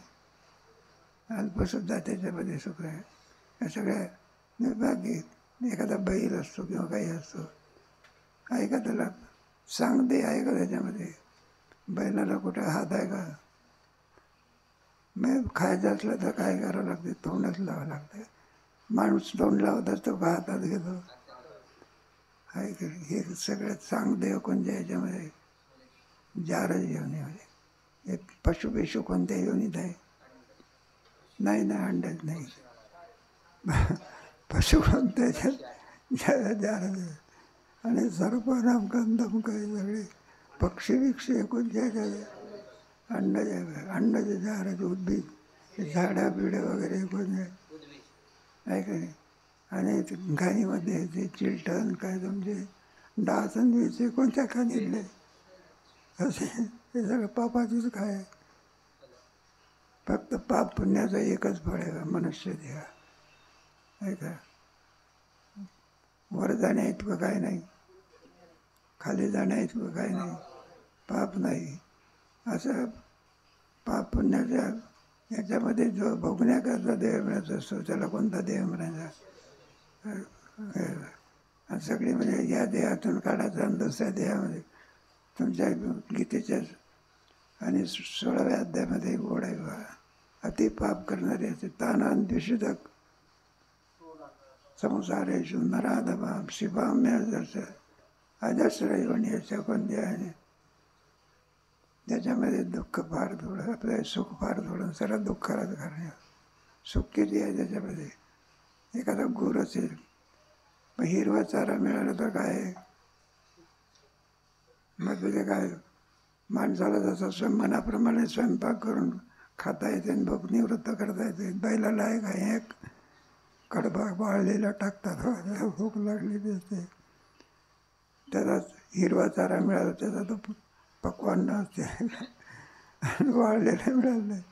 Speaker 1: अल्पसुद्धा त्याच्यामध्ये सुख आहे. या सगळ्या बाकी एखादा बैल असतो किंवा काही असतो, आहे का त्याला सांगते आहे का त्याच्यामध्ये, बैलाला कुठं हात आहे का. मग खायचं असलं तर काय करावं लागते, तोंडच लावावं लागतं. माणूस तोंड लावत असतो का हातात घेतो, आहे की. हे सगळ्यात सांगदेव कोणत्या ह्याच्यामध्ये, जारज योनीमध्ये. हे पशुपेशू कोणत्या योनीत आहे, नाही ना, अंडच नाही. पशु कोणत्या जारज, आणि सर्पनाम कंदम काही सगळे पक्षी विक्षी कोणत्या ह्याच्यात अंडज आहे. अंडज जारज उद्भिद झाडा बिडं वगैरे कोणते आहे का नाही. आणि खाणीमध्ये ते चिलटण काय तुमचे डासन द्यायचे कोणत्या खाणीतले, असे हे सगळं पापाचीच काय. फक्त पाप पुण्याचं एकच फळ आहे मनुष्य देहा, आहे का. वर जाण्या इतकं काय नाही, खाली जाण्या इतकं काय नाही, पाप नाही. असं पाप पुण्याच्या याच्यामध्ये जो भोगण्याकरता देह मिळत असतो त्याला कोणता देह म्हणायचा. सगळी म्हणजे या देहातून काढायचा आणि दुसऱ्या देहामध्ये तुमच्या गीतेच्या आणि 16व्या अध्यायामध्ये गोड आहे बा. अति पाप करणारे असे तानान द्विषुदक संसारेषु नराधमाम शिवाम्य अजस्रयोनी याच्या कोणत्या आहे. त्याच्यामध्ये दुःख फार थोडं, आपलं सुख फार थोडं, सर्व दुःखालाच कारण. सुख किती आहे त्याच्यामध्ये. एखादा गुर असेल, मग हिरवा चारा मिळाला तर काय, मग तुझे काय माणसाला जसं मनाप्रमाणे स्वयंपाक करून खाता येते आणि भूक निवृत्त करता येते. बैलाला आहे का एक कडबा वाळलेला टाकतात, भूक लागलेली असते, त्याला हिरवा चारा मिळाला त्याचा तो पक्वान्न असते, आणि वाळलेलं मिळालं नाही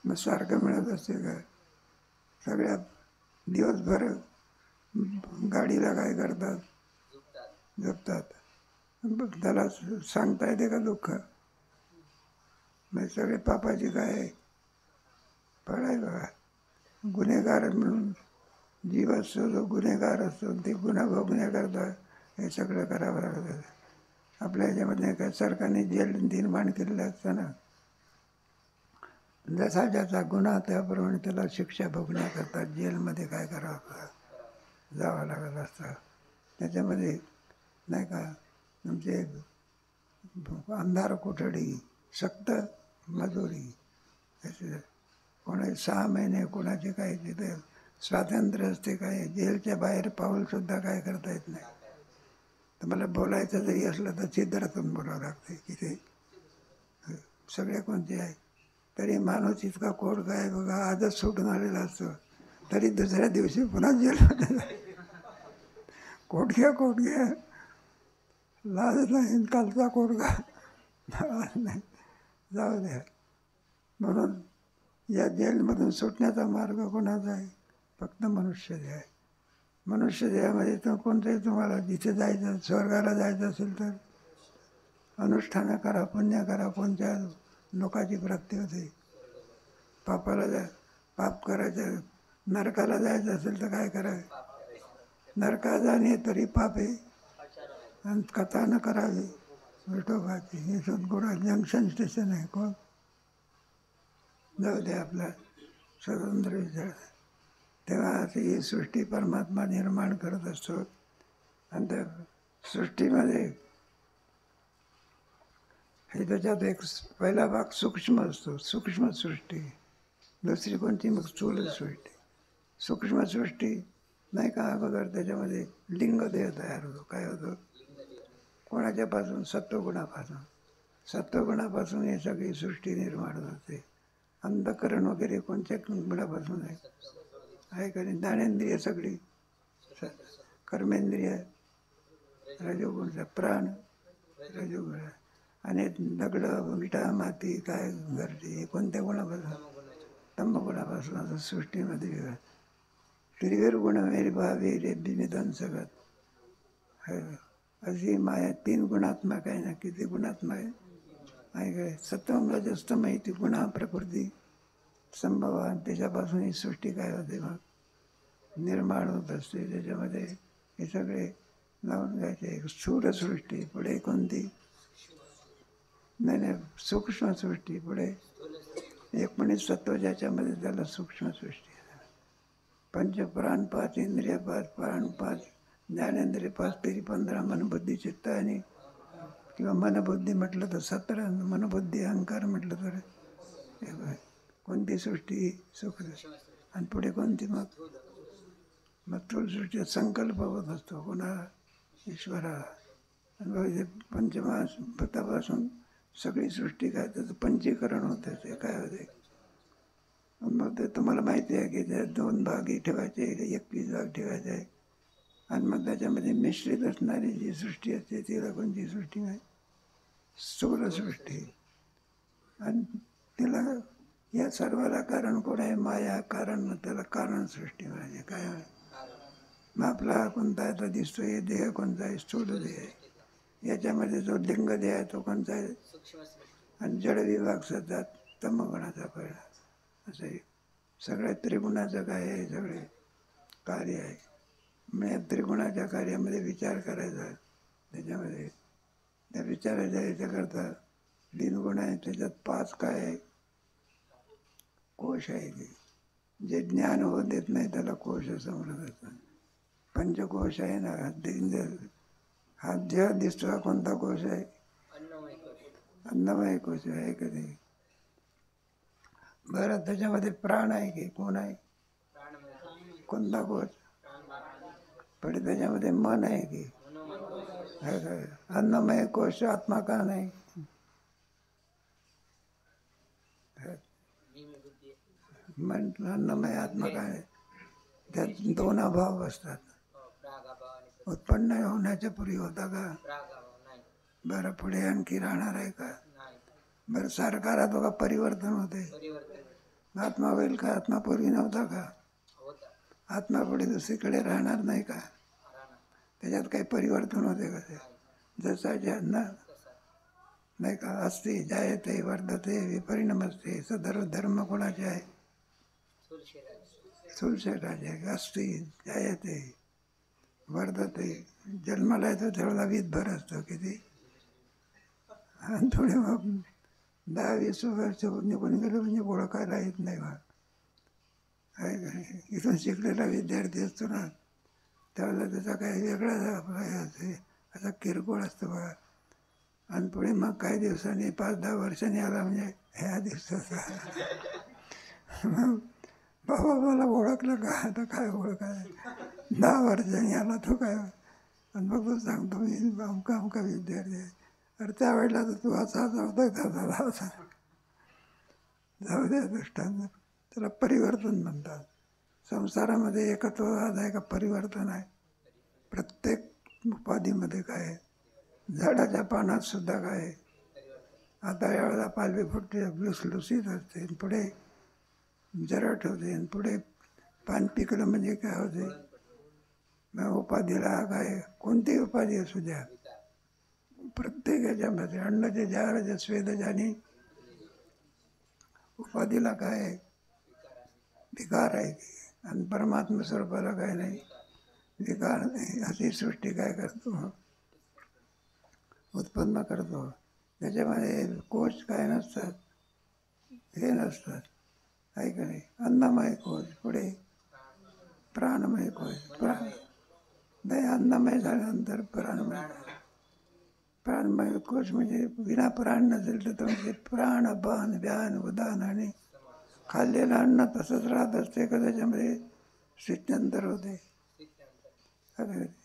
Speaker 1: मग सारखं मिळत असते का. सगळ्या दिवसभर गाडीला काय करतात, झोपतात, त्याला सांगता येते का दुःख. मग सगळे पापाची काय फळ आहे बघा. गुन्हेगार म्हणून जीव असतो, जो गुन्हेगार असतो, ते गुन्हा भोगण्याकरता हे सगळं करावं लागतं. आपल्या ह्याच्यामध्ये काय सरकारने जेल निर्माण केलेलं असतं ना, जसा ज्याचा गुन्हा त्याप्रमाणे त्याला शिक्षा भोगण्याकरता जेलमध्ये काय करावं जावं लागत असतं. त्याच्यामध्ये नाही का तुमचे अंधार कोठडी, सक्त मजुरी, कोणाचे 6 महिने, कोणाचे काही तिथे स्वातंत्र्य असते काय, जेलच्या बाहेर पाऊलसुद्धा काय करता येत नाही. तर मला बोलायचं जरी असलं तर छिद्रातून बोलावं लागते की ते सगळे कोणते आहे. तरी माणूस इतका कोडका आहे बघा, आजच सुटून आलेला असतो तरी दुसऱ्या दिवशी पुन्हा जेलमध्ये कोटक्या लाज नाही, कालचा कोडका नाही, जाऊ द्या. म्हणून या जेलमधून सुटण्याचा मार्ग कोणाचा आहे? फक्त मनुष्यदेह आहे. मनुष्यदेहामध्ये तर कोणतंही तुम्हाला जिथे जायचं, स्वर्गाला जायचं असेल तर अनुष्ठानं करा, पुण्य करा, कोणत्या लोकाची प्राप्ती होते. पाप करायचं, नरकाला जायचं असेल तर काय करावे? नरकाला जाणे तरी पाप आहे आणि कथा न करावी विठोबाची. हे सद्गुणा जंक्शन स्टेशन आहे. कोण जाऊ दे आपला स्वतंत्र विचार. तेव्हा ही सृष्टी परमात्मा निर्माण करत असतो आणि त्या सृष्टीमध्ये हे त्याच्यात एक पहिला भाग सूक्ष्म असतो, सूक्ष्म सृष्टी. दुसरी कोणती मग स्थूल सृष्टी. सूक्ष्म सृष्टी नाही का, अगोदर त्याच्यामध्ये लिंगदेह तयार होतो. काय होतं? कोणाच्यापासून? सत्वगुणापासून. सत्वगुणापासून ही सगळी सृष्टी निर्माण होते. अंधकरण वगैरे कोणत्या गुणापासून आहे का नाही? ज्ञानेंद्रिय सगळी, कर्मेंद्रिय रजोगुण, प्राण रजोगुण. आणि दगड विटा माती काय घरची हे कोणत्या गुणापासून? तमगुणापासून. असं सृष्टीमध्ये श्रीवीर गुण मेरी भावी रेब्बी निधन सगळं अशी माया. 3 गुणात्मक आहे ना. किती गुणात्मक आहे काय? सत्वंग जास्त माहिती गुणा प्रकृती संभव. त्याच्यापासून ही सृष्टी काय होते मग निर्माण होत असते. त्याच्यामध्ये हे सगळे लावून घ्यायचे. स्थूल सृष्टी, पुढे कोणती? नाही, सूक्ष्म सृष्टी. पुढे 19 तत्व ज्याच्यामध्ये त्याला सूक्ष्म सृष्टी. पंच प्राण 5, इंद्रिय 5, प्राण 5, ज्ञानेंद्रिय 5, तरी 15, मनबुद्धी चित्त आणि किंवा मनबुद्धी म्हटलं तर 17, मनबुद्धी अहंकार म्हटलं तर कोणती सृष्टी? सूक्ष्म. आणि पुढे कोणती? मग स्थूल सृष्टीत संकल्प होत असतो कोणाला? ईश्वरा. आणि पंचमहाभूतापासून सगळी सृष्टी काय त्याचं पंचीकरण होतं. ते काय होते मग ते तुम्हाला माहिती आहे की त्या 2 भागी ठेवायचे, 21 भाग ठेवायचे आहे. आणि मग त्याच्यामध्ये मिश्रित असणारी जी सृष्टी असते तिला कोणती सृष्टी नाही? स्थूल सृष्टी. आणि तिला या सर्वाला कारण कोण आहे? माया. कारण त्याला कारण सृष्टी म्हणजे काय? मग आपला कोणता आहे तर दिसतो हे देह कोणता आहे? स्थूल देह आहे. याच्यामध्ये जो लिंगदेह आहे तो कोणता आहे? आणि जड विभाग सध्या तमगुणाचा पहिला. असं सगळ्या त्रिगुणाचं काय आहे? सगळे कार्य आहे. म्हणजे त्रिगुणाच्या कार्यामध्ये विचार करायचा. त्याच्यामध्ये त्या विचाराच्या याच्याकरता 3 गुण आहे. त्याच्यात 5 काय आहे? कोश आहे. ते जे ज्ञान होऊ देत नाही त्याला कोश असं म्हणत असतात. पंचकोश आहे ना. हा देह दिसतो हा कोणता कोश आहे? अन्नमय कोश आहे कधी. बरं, त्याच्यामध्ये प्राण आहे की कोण आहे? कोणता कोश? पण त्याच्यामध्ये मन आहे की? अन्नमय कोश आत्मा का नाही? मन अन्नमय आत्मा काय? त्यात 2 अभाव असतात. उत्पन्न होण्याच्या पूर्वी होता का? बरं, पुढे आणखी राहणार आहे का? बरं, सारखा बघा परिवर्तन होते. आत्मा होईल का? आत्मा पूर्वी नव्हता का? आत्मा पुढे दुसरीकडे राहणार नाही का? त्याच्यात काही परिवर्तन होते का? ते जसा ज्यांना नाही का असते जायते वर्धते विपरिणमस्ते. सदर्व धर्म कोणाचे आहे? स्थूल शरीराचे. असते जायते वर्धते. जन्माला येतो तेवढा वीतभर असतो किती. आणि थोडे मग 10-20 वर्ष निघून गेलं म्हणजे ओळखायला येत नाही बा. आहे का? इथून शिकलेला विद्यार्थी असतो ना त्यावेळेला त्याचा काही वेगळाच आपला असा किरकोळ असतो बघा. आणि पुढे मग काही दिवसांनी 5-10 वर्षांनी आला म्हणजे ह्या दिवसाचा मग बाबा मला ओळखलं का? आता काय ओळख आहे? 10 वर्षांनी आला तो काय, आणि मग तो सांगतो मी अमका अमका विद्यार्थी आहे. अरे त्यावेळेला तर तू असा नव्हता का झाला असा. जाऊ द्या दृष्टांत, त्याला परिवर्तन म्हणतात. संसारामध्ये एकत्ववाद आहे का परिवर्तन आहे? प्रत्येक उपाधीमध्ये काय आहे? झाडाच्या पानात सुद्धा काय आहे? आता यावेळेला पालवी फुटते, लुसलुसीत असते, आणि पुढे जरट होते, आणि पुढे पान पिकलं म्हणजे काय होते? मग उपाधीला काय, कोणतीही उपाधी असू द्या, प्रत्येक याच्यामध्ये अन्नचे जहाराचे स्वेदजानी उपाधीला काय आहे? विकार आहे की. आणि परमात्मा स्वरूपाला काय नाही, विकार नाही. अशी सृष्टी काय करतो? उत्पन्न करतो. त्याच्यामध्ये कोश काय नसतात, हे नसतात, आहे का नाही? अन्नमय कोश, पुढे प्राणमय कोश. नाही, अन्नमय झाल्यानंतर प्राणमय कोश म्हणजे विना प्राण नसेल तर तो म्हणजे प्राण, अपान, व्यान, उदान, आणि खाल्लेलं अन्न तसंच राहत असते का त्याच्यामध्ये स्थित्यंतर होते.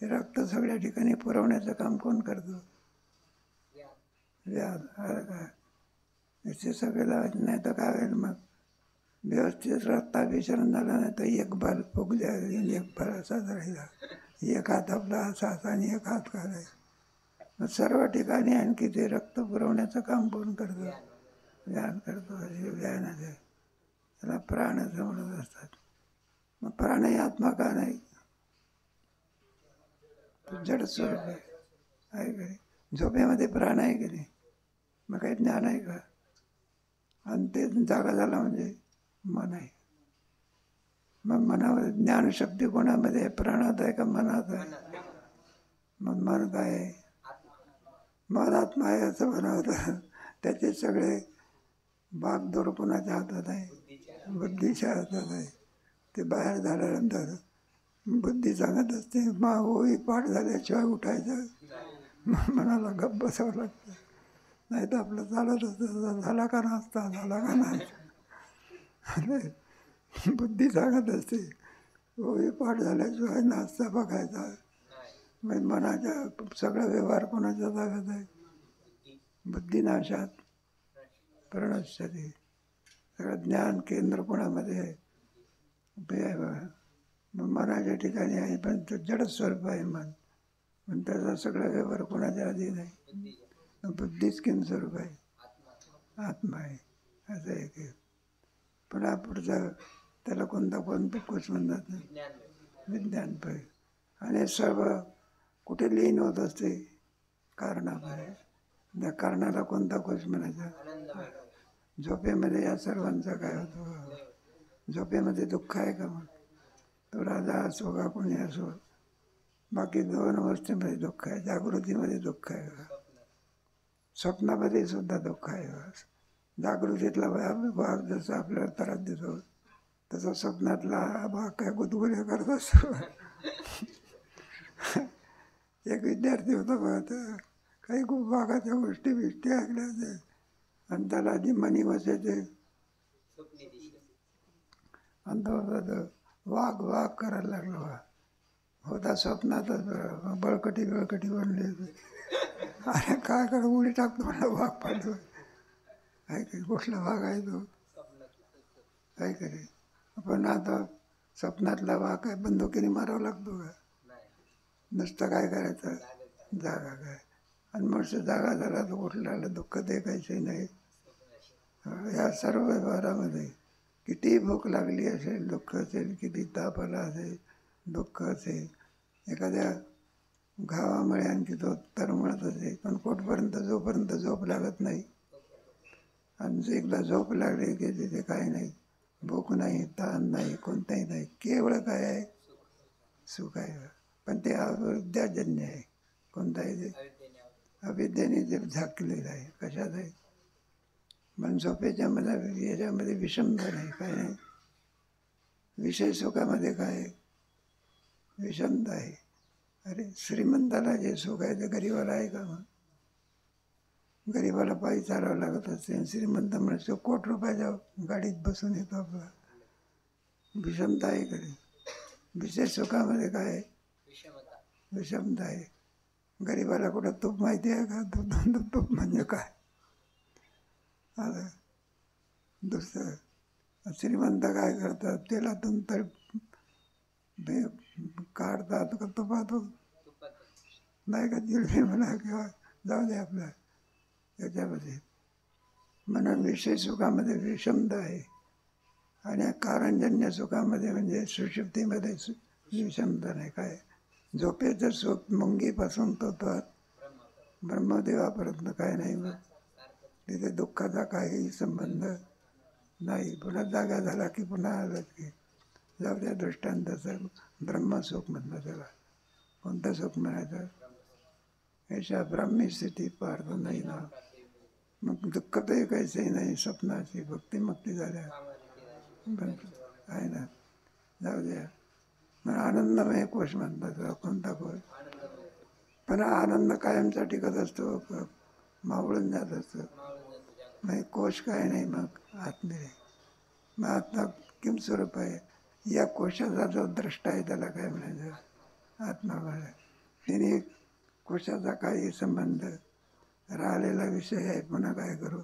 Speaker 1: रक्त सगळ्या ठिकाणी पुरवण्याचं काम कोण करतो? व्याध. अरे काय याचे सगळे लावायचे, नाही तर काय होईल मग? व्यवस्थित रक्ताभिसरण झालं नाही तर एक बाल फुगल्या, एक बाल असाच राहिला, एक हात आपला असाच आणि एक हात काढायचा. मग सर्व ठिकाणी आणखी ते रक्त पुरवण्याचं काम कोण करतो? व्यान करतो. असे व्यान आहे, त्याला प्राणच म्हणत असतात. मग प्राण ही आत्मा का नाही? जड स्वरूप आहे का नाही? झोपेमध्ये प्राण आहे की नाही? मग काही ज्ञान आहे का? आणि ते जागा झाला म्हणजे मन आहे. मग मनामध्ये ज्ञानशक्ती कोणामध्ये आहे? प्राणात आहे का मनात आहे? मग मन काय आहे? मन आत्मा आहे असं म्हणावं. त्याचे सगळे भागदौड कोणाच्या हातात आहे? बुद्धीच्या हातात आहे. ते बाहेर झाल्यानंतर बुद्धी सांगत असते, मा होई पाठ झाल्याशिवाय उठायचं. मनाला गप्प बसावं लागतं, नाही तर आपलं चालत असतं, झाला का नाचता, झाला का नाही. बुद्धी सांगत असते होई पाठ झाल्याशिवाय नाचता बघायचा. मग मनाच्या सगळा व्यवहार कोणाच्या ताब्यात आहे? बुद्धिनाशात प्रणश्यते. सगळं ज्ञान केंद्र कोणामध्ये आहे? मग मनाच्या ठिकाणी आहे, पण तो जड स्वरूप आहे मन. पण त्याचा सगळा व्यवहार कोणाच्या अधीन आहे? बुद्धीच किम स्वरूप आहे, आत्मा आहे. असं आहे की. पण हा पुढचा त्याला कोणता कोश म्हणतात ना? विज्ञान पाहिजे. आणि सर्व कुठे लीन होत असते? कारणामध्ये. त्या कारणाला कोणता कोश म्हणायचा? झोपेमध्ये या सर्वांचा काय होतो? झोपेमध्ये दुःख आहे का? मग तो राजा असो का कोणी असो, बाकी 2 अवस्थेमध्ये दुःख आहे. जागृतीमध्ये दुःख आहे का? स्वप्नामध्ये सुद्धा दुःख आहे का? जागृतीतला भाग जसा आपल्याला त्रास देतो, तसा स्वप्नातला भाग काय गुदगुल्या करत असतो. एक विद्यार्थी होता बघा, तर काही खूप भागाच्या गोष्टी ऐकल्या होत्या, आणि त्याला आधी मनी बसायचे, आणि तो वाघ करायला लागला. होता स्वप्नातच, बळकटी बनली होती. अरे काय कर, उडी टाकतो मला, वाघ पाडतो. आहे की कुठला भाग आहे तो? आहे का रे? पण आता स्वप्नातला वाघ काय बंदुकीने मारावा लागतो का? नुसतं काय करायचं? जागा काय. आणि मनुष्य जागा झाला तर कुठल्याला दुःख देखायचे नाही. या सर्व व्यवहारामध्ये किती भूक लागली असेल, दुःख असेल, किती ताप आला असेल, दुःख असेल, एखाद्या घावामुळे आणखी तो तरमळत असेल, पण कुठपर्यंत जोपर्यंत झोप लागत नाही, आणि एकदा झोप लागली की तिथे काही नाही, भूक नाही, ताण नाही, कोणताही नाही, केवळ काय आहे? सुख आहे. पण ते अविद्याजन्य आहे. कोणता आहे ते? अविद्येने ते झाकलेलं आहे. कशात आहे? मन झोपेच्या मध्ये याच्यामध्ये विषमता नाही, काय नाही. विषय सुखामध्ये काय आहे? विषमता आहे. अरे श्रीमंताला जे सुख आहे ते गरीबाला आहे का? मग गरीबाला पायी चालावं लागत असते, श्रीमंत म्हणजे ₹1 कोटी गाडीत बसून येतो आपला. विषमता आहे कधी. विशेष सुखामध्ये काय आहे? विषमता आहे. गरीबाला कुठं तूप माहिती आहे का? तूप म्हणजे काय? आता दुसरं श्रीमंत काय करतात, तेलातून तर काढतात का तुपातून नाही का, जिलबी म्हणा किंवा जाऊ दे आपल्या याच्यामध्ये. म्हणून विषय सुखामध्ये विषमता आहे आणि कारणजन्य सुखामध्ये म्हणजे सुषुप्तीमध्ये विषमता नाही. काय झोपेचं सुख मुंगीपासून तो ब्रह्मदेवापर्यंत काय नाही. मग तिथे दुःखाचा काहीही संबंध नाही. पुन्हा जागा झाला की पुन्हा आलं की जाऊ द्या. दृष्टांताचं ब्रह्मसुख म्हटलं त्याला. कोणतं सुख म्हणायचं? याच्या ब्राह्मी स्थिती पार्थ नाही ना. मग दुःख तर काहीचंही नाही. स्वप्नाची भक्तिमुक्ती झाल्या आहे ना. जाऊ द्या. मग आनंदमय कोश म्हणतात. कोणता कोश? पण आनंद कायमचा टिकत असतो, मावळून जात असतो. मग कोश काय नाही. मग आत्मे मग आत्मा किम स्वरूप आहे. या कोशाचा जो द्रष्टा आहे त्याला काय म्हणायचं? आत्मा म्हणाय. तिने कोशाचा काही संबंध राहिलेला विषय आहे. पुन्हा काय करू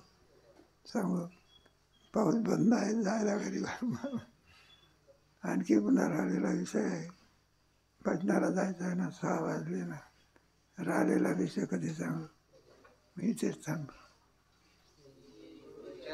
Speaker 1: सांगू? पाऊस बंद आहे, जायला घरी आणखी पुन्हा राहिलेला विषय आहे. भजनाला जायचं आहे ना, 6 वाजले ना. राहिलेला विषय कधी सांगू? मी तेच सांगू.